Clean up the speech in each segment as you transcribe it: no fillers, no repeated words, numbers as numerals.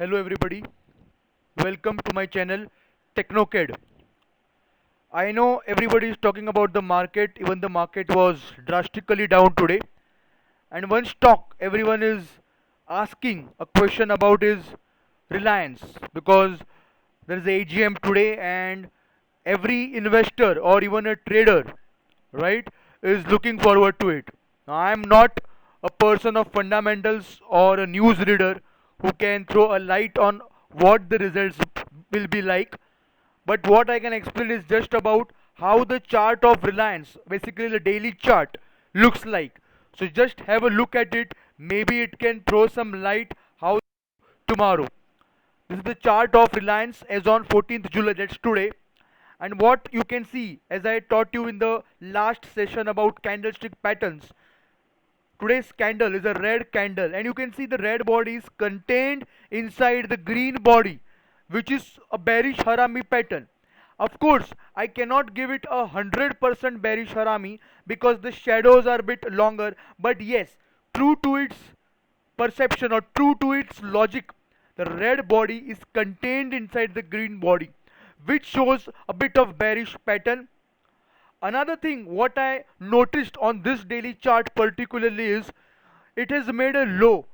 Hello everybody, welcome to my channel TechnoKid. I know everybody is talking about the market, even the market was drastically down today. And one stock everyone is asking a question about is Reliance because there is AGM today and every investor or even a trader, right, is looking forward to it. Now, I am not a person of fundamentals or a news reader who can throw a light on what the results will be like, but what I can explain is just about how the chart of Reliance, basically the daily chart, looks like. So just have a look at it. Maybe it can throw some light how tomorrow. This is the chart of Reliance as on 14th July, that's today. And what you can see, as I taught you in the last session about candlestick patterns, today's candle is a red candle, and you can see the red body is contained inside the green body, which is a bearish harami pattern. Of course, I cannot give it 100% bearish harami because the shadows are a bit longer, but yes, true to its perception or true to its logic, the red body is contained inside the green body, which shows a bit of bearish pattern. Another thing what I noticed on this daily chart particularly is it has made a low.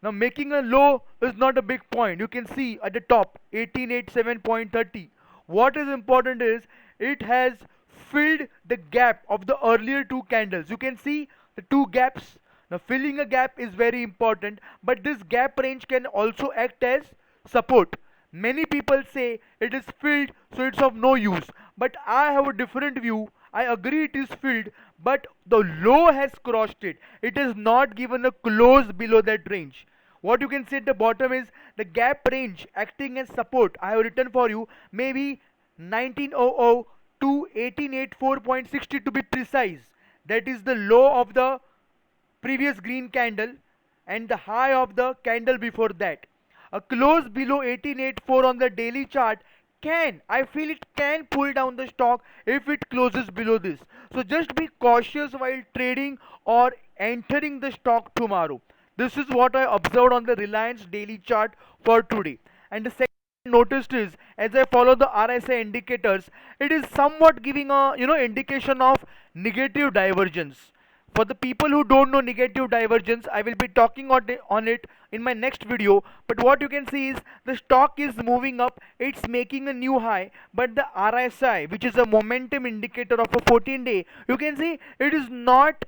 Now making a low is not a big point. You can see at the top 1887.30. What is important is it has filled the gap of the earlier two candles. You can see the two gaps. Now filling a gap is very important, but this gap range can also act as support. Many people say it is filled, so it's of no use. But I have a different view. I agree it is filled, but the low has crossed it. It is not given a close below that range. What you can see at the bottom is the gap range acting as support. I have written for you maybe 1900 to 1884.60 to be precise. That is the low of the previous green candle and the high of the candle before that. A close below 1884 on the daily chart I feel it can pull down the stock if it closes below this. So just be cautious while trading or entering the stock tomorrow. This is what I observed on the Reliance daily chart for today. And the second noticed is as I follow the RSI indicators, it is somewhat giving a indication of negative divergence. For the people who don't know negative divergence, I will be talking on it in my next video. But what you can see is the stock is moving up, it's making a new high, but the RSI, which is a momentum indicator of a 14-day, you can see it is not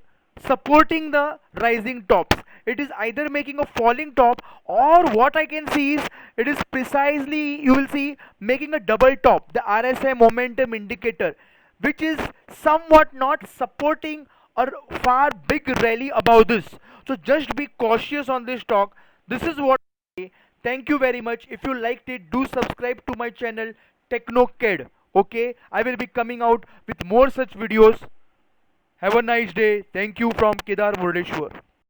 supporting the rising tops. It is either making a falling top, or what I can see is it is precisely, you will see, making a double top, the RSI momentum indicator, which is somewhat not supporting a far big rally above this. So just be cautious on this stock. This is what I say. Thank you very much. If you liked it, do subscribe to my channel TechnoKid. Okay, I will be coming out with more such videos. Have a nice day. Thank you from Kedar Murdeshwar.